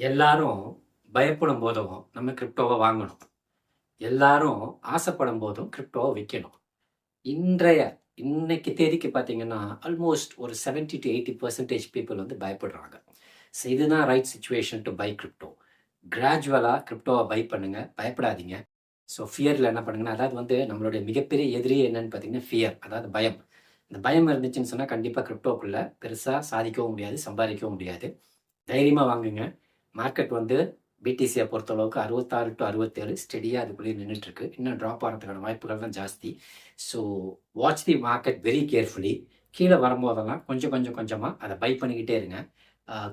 எல்லாரும் பயப்படும் போதும் நம்ம கிரிப்டோவை வாங்கணும். எல்லாரும் ஆசைப்படும் போதும் கிரிப்டோவை விற்கணும். இன்னைக்கு தேதிக்கு பார்த்தீங்கன்னா ஆல்மோஸ்ட் ஒரு 70-80% பீப்புள் வந்து பயப்படுறாங்க. ஸோ இதுதான் right situation to buy crypto. கிராஜுவலாக கிரிப்டோவை பை பண்ணுங்க, பயப்படாதீங்க. ஸோ ஃபியரில் என்ன பண்ணுங்கன்னா, அதாவது வந்து நம்மளுடைய மிகப்பெரிய எதிரியே என்னன்னு பார்த்தீங்கன்னா ஃபியர், அதாவது பயம். இந்த பயம் இருந்துச்சுன்னு சொன்னால் கண்டிப்பாக கிரிப்டோக்குள்ளே பெருசாக சாதிக்கவும் முடியாது, சம்பாதிக்கவும் முடியாது. தைரியமாக வாங்குங்க. மார்க்கெட் வந்து பிடிசியை பொறுத்தளவுக்கு 66 to 67 ஸ்டெடியாக அதுக்குள்ளேயே நின்றுட்டுருக்கு. இன்னும் ட்ராப் ஆகிறதுக்கான வாய்ப்புகள் தான் ஜாஸ்தி. So watch the market very carefully. கீழே வரும்போதெல்லாம் கொஞ்சமாக அதை பை பண்ணிக்கிட்டே இருங்க.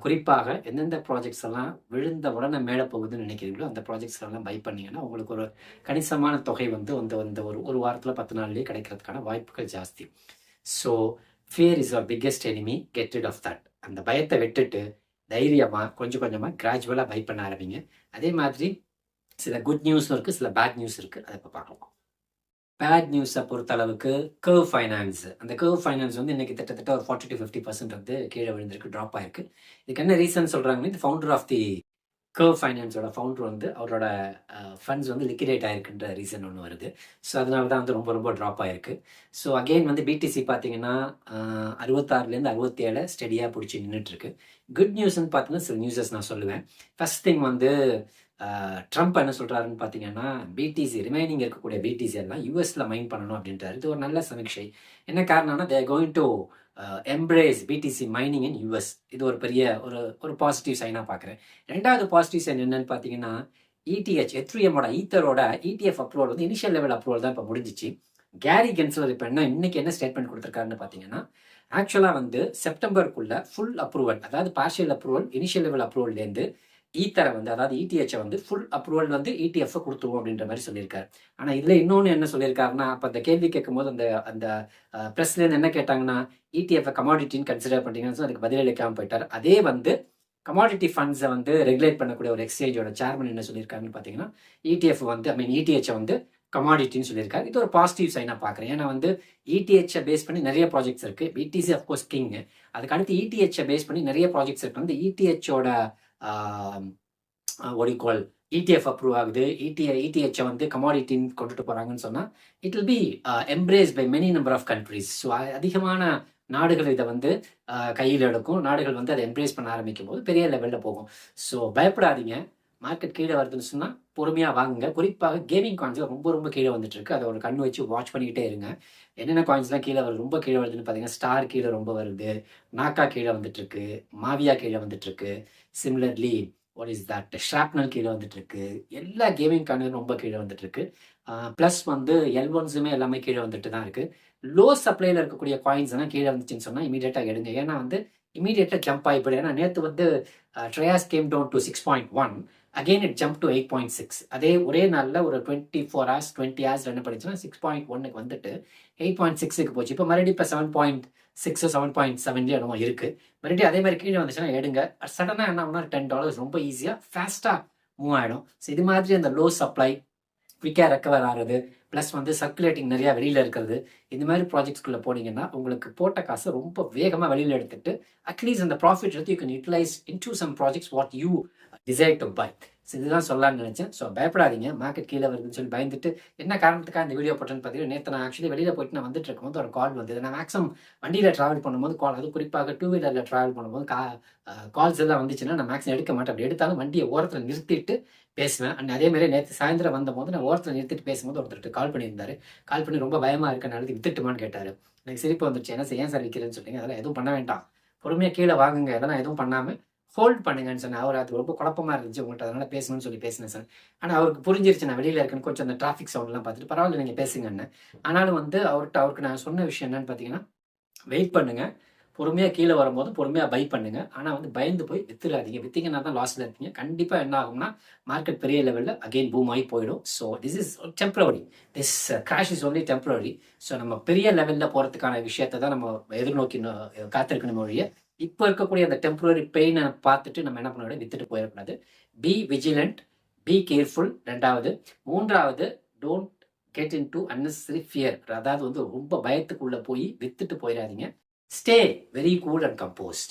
குறிப்பாக எந்தெந்த ப்ராஜெக்ட்ஸ் எல்லாம் விழுந்த உடனே மேலே போகுதுன்னு நினைக்கிறீங்களோ அந்த ப்ராஜெக்ட்ஸ் எல்லாம் பை பண்ணிங்கன்னா உங்களுக்கு ஒரு கணிசமான தொகை வந்து அந்த ஒரு வாரத்தில் 10 நாள்லேயே கிடைக்கிறதுக்கான வாய்ப்புகள் ஜாஸ்தி. So fear is our biggest enemy, get rid of that. அந்த பயத்தை விட்டுட்டு தைரியமாக கொஞ்சமாக கிராஜுவலாக பை பண்ண ஆரம்பிங்க. அதே மாதிரி சில குட் நியூஸும் இருக்குது, சில பேட் நியூஸ் இருக்குது. அதை இப்போ பார்க்கலாம். பேட் நியூஸை பொறுத்த அளவுக்கு கர்வ் ஃபைனான்ஸ், அந்த கர்வ் ஃபைனான்ஸ் வந்து இன்றைக்கி கிட்டத்தட்ட ஒரு 40-50% வந்து கீழே விழுந்திருக்கு, ட்ராப் ஆயிருக்கு. இதுக்கு என்ன ரீசன் சொல்கிறாங்கன்னா, இந்த ஃபவுண்டர் ஆஃப் தி கர்வ் ஃபைனான்ஸோட ஃபவுண்டர் வந்து அவரோட ஃபண்ட்ஸ் வந்து லிக்விடேட் ஆகிருக்குன்ற ரீசன் ஒன்று வருது. ஸோ அதனால தான் வந்து ரொம்ப ட்ராப் ஆகிருக்கு. ஸோ அகெயின் வந்து பிடிசி பார்த்தீங்கன்னா 66லேருந்து 67 ஸ்டெடியாக பிடிச்சி நின்றுட்டுருக்கு. குட் நியூஸ்ன்னு பார்த்தீங்கன்னா சில நியூஸஸ் நான் சொல்லுவேன். ஃபர்ஸ்ட் திங் வந்து ட்ரம்ப் என்ன சொல்கிறாருன்னு பார்த்தீங்கன்னா, பிடிசி ரிமைனிங் இருக்கக்கூடிய பிடிசி எல்லாம் யூஎஸில் மைன் பண்ணணும் அப்படின்றாரு. இது ஒரு நல்ல சமீட்சை. என்ன காரணம்னா, they are going to embrace BTC mining in US. இது ஒரு பெரிய ஒரு பாசிட்டிவ் சைனாக பார்க்குறேன். ரெண்டாவது பாசிட்டிவ் சைன் என்னன்னு பார்த்தீங்கன்னா, இடிஹெச் எத்ரிஎமோட ஈத்தரோட இடிஎஃப் அப்ரூவல் வந்து இனிஷியல் லெவல் அப்ரூவல் தான் இப்போ முடிஞ்சிச்சு. கேரி கென்ஸ்லர் இப்போ இன்னைக்கு என்ன ஸ்டேட்மெண்ட் கொடுத்துருக்காருன்னு பார்த்தீங்கன்னா, ஆக்சுவலாக வந்து செப்டம்பருக்குள்ள ஃபுல் அப்ரூவல், அதாவது பார்ஷியல் அப்ரூவல், இனிஷியல் லெவல் அப்ரூவல்லேருந்து ஈத்தரை வந்து, அதாவது இடிஹெச்சை வந்து ஃபுல் அப்ரூவல் வந்து இடிஎஃப் கொடுத்துருவோம் அப்படின்ற மாதிரி சொல்லியிருக்காரு. ஆனால் இதில் இன்னொன்று என்ன சொல்லியிருக்காருன்னா, அப்போ அந்த கேள்வி கேட்கும்போது அந்த ப்ரெஸ்லேருந்து என்ன கேட்டாங்கன்னா, இடிஎஃப் கமாடிட்டின்னு கன்சிடர் பண்ணுறீங்கன்னு அதுக்கு பதிலளிக்காமல் போயிட்டார். அதே வந்து கமாடிட்டி ஃபண்ட்ஸை வந்து ரெகுலேட் பண்ணக்கூடிய ஒரு எக்ஸ்சேஞ்சோட சேர்மன் என்ன சொல்லியிருக்காருன்னு பார்த்தீங்கன்னா, இடிஎஃப் வந்து இடிஹெச்சை வந்து கமாடிட்டின்னு சொல்லியிருக்காரு. இது ஒரு பாசிட்டிவ் சைனாக பார்க்குறேன். ஏன்னா வந்து இடிஹெச்சை பேஸ் பண்ணி நிறைய ப்ராஜெக்ட்ஸ் இருக்குது. BTC of course king. அதுக்கு அடுத்து இடிஹெச்சை பேஸ் பண்ணி நிறைய ப்ராஜெக்ட்ஸ் இருக்குது. வந்து இடிஹெச்சோட ஒடிகோல் இடிஎஃப் அப்ரூவ் ஆகுது, இடிஹெச்சை வந்து கமாடிட்டின்னு கொண்டுட்டு போகிறாங்கன்னு சொன்னால் it will be embrace by many number of countries. So அதிகமான நாடுகள் இதை வந்து கையில் எடுக்கும். நாடுகள் வந்து அதை எம்ப்ரேஸ் பண்ண ஆரம்பிக்கும் போது பெரிய லெவலில் போகும். ஸோ பயப்படாதீங்க. மார்க்கெட் கீழே வருதுன்னு சொன்னால் பொறுமையாக வாங்குங்க. குறிப்பாக கேமிங் காயின்ஸில் ரொம்ப கீழே வந்துட்டு இருக்கு. அதை ஒரு கண் வச்சு வாட்ச் பண்ணிக்கிட்டே இருங்க. என்னென்ன காயின்ஸ்லாம் கீழே வருது, ரொம்ப கீழே வருதுன்னு பார்த்தீங்கன்னா, ஸ்டார் கீழே ரொம்ப வருது, நாக்கா கீழே வந்துட்டு இருக்கு, மாவியா கீழே வந்துட்டு இருக்கு, சிமிலர்லி வாட் இஸ் தட் ஷாப்னல் கீழே வந்துட்டு இருக்கு. எல்லா கேமிங் காயினும் ரொம்ப கீழே வந்துட்டு இருக்கு. ப்ளஸ் வந்து எல்ஒன்ஸுமே எல்லாமே கீழே வந்துட்டு தான் இருக்கு. லோ சப்ளைல இருக்கக்கூடிய காயின்ஸ் எல்லாம் கீழே வந்துச்சுன்னு சொன்னால் இமீடியட்டாக எடுங்க. ஏன்னா வந்து இமீடியட்டாக ஜம்ப் ஆகிப்படும். ஏன்னா நேற்று வந்து Trias came down to 6.1, again it jump to 8.6. அதே ஒரே நாளில் ஒரு 24 hours 20 hours என்ன பண்ணிச்சுன்னா 6.1க்கு வந்துட்டு 8.6க்கு போச்சு. இப்போ மறுபடியும் இப்போ 7.6 7.7 என்னமோ இருக்குது. மறுபடியும் அதே மாதிரி கீழே வந்துச்சுன்னா எடுங்க. சடனாக என்ன ஆகுனா $10 ரொம்ப ஈஸியாக ஃபாஸ்ட்டாக மூவ் ஆகிடும். ஸோ இது மாதிரி அந்த லோ சப்ளை குவிக்காக ரெக்கவர் ஆகிறது, ப்ளஸ் வந்து சர்க்குலேட்டிங் நிறையா வெளியில் இருக்கிறது, இந்த மாதிரி ப்ராஜெக்ட்ஸ்குள்ளே போனீங்கன்னா உங்களுக்கு போட்ட காசை ரொம்ப வேகமாக வெளியில் எடுத்துட்டு அட்லீஸ்ட் அந்த ப்ராஃபிட் எடுத்து you can utilise into some projects what you decide to buy. So இதுதான் சொல்லலாம்னு நினச்சேன். ஸோ பயப்படாதீங்க. மார்க்கெட் கீழே வருதுன்னு சொல்லி பயந்துட்டு என்ன காரணத்துக்காக இந்த வீடியோ போட்டேன்னு பார்த்தீங்கன்னா, நேற்று நான் ஆக்சுவலி வெளியில் போயிட்டு நான் வந்துட்டு இருக்கும்போது ஒரு கால் வந்தது. நான் மேக்ஸிமம் வண்டியில் ட்ராவல் பண்ணும்போது கால், அது குறிப்பாக 2 வீலரில் ட்ராவல் பண்ணும்போது கால்ஸ் எல்லாம் வந்துச்சுன்னா நான் மேக்ஸிமம் எடுக்க மாட்டேன். அப்படி எடுத்தாலும் வண்டியை ஓரத்தில் நிறுத்திட்டு பேசுவேன். அண்ட் அதேமாதிரி நேற்று சாயந்தரம் வந்தபோது நான் ஓரத்தில் நிறுத்திட்டு பேசும்போது ஒருத்தர் கால் பண்ணியிருந்தாரு. கால் பண்ணி ரொம்ப பயமாக இருக்கனால வித்துட்டுமான்னு கேட்டார். எனக்கு சிரிப்பு வந்துச்சு. என்ன ஏன் சார் விற்கிறேன்னு சொல்லிங்க, அதெல்லாம் எதுவும் பண்ண வேண்டாம், பொறுமையாக கீழே வாங்குங்க, அதெல்லாம் எதுவும் பண்ணாமல் ஹோல்ட் பண்ணுங்கன்னு சொன்னேன். அவர் அது ரொம்ப குழப்பமாக இருந்துச்சு உங்கள்கிட்ட, அதனால் பேசணும்னு சொல்லி பேசினேன் சார். ஆனால் அவருக்கு புரிஞ்சிருச்சு நான் வெளியில் இருக்கேன்னு. கொஞ்சம் அந்த டிராஃபிக் சவுண்ட்லாம் பார்த்துட்டு பரவாயில்ல நீங்கள் பேசுங்கன்னு. ஆனாலும் வந்து அவருக்கு நான் சொன்ன விஷயம் என்னன்னு பார்த்தீங்கன்னா, வெயிட் பண்ணுங்கள், பொறுமையாக கீழே வரும்போது பொறுமையாக பை பண்ணுங்க. ஆனால் வந்து பயந்து போய் வித்துடாதீங்க. வித்தீங்கன்னா தான் லாஸில் இருப்பீங்க. கண்டிப்பாக என்ன ஆகும்னா மார்க்கெட் பெரிய லெவலில் அகெயின் பூம் ஆகி போயிடும். So this is temporary, this crash is only temporary. So நம்ம பெரிய லெவலில் போகிறதுக்கான விஷயத்தை தான் நம்ம எதிர்நோக்கி காத்திருக்கணும் ஒழிய இப்போ இருக்கக்கூடிய அந்த டெம்பரரி பெயினை பார்த்துட்டு நம்ம என்ன பண்ண வித்துட்டு போயிடக்கூடாது. B vigilant, be careful. ரெண்டாவது. மூன்றாவது, don't get in to unnecessary fear. அதாவது வந்து ரொம்ப பயத்துக்குள்ளே போய் வித்துட்டு போயிடாதீங்க. Stay very cool and composed.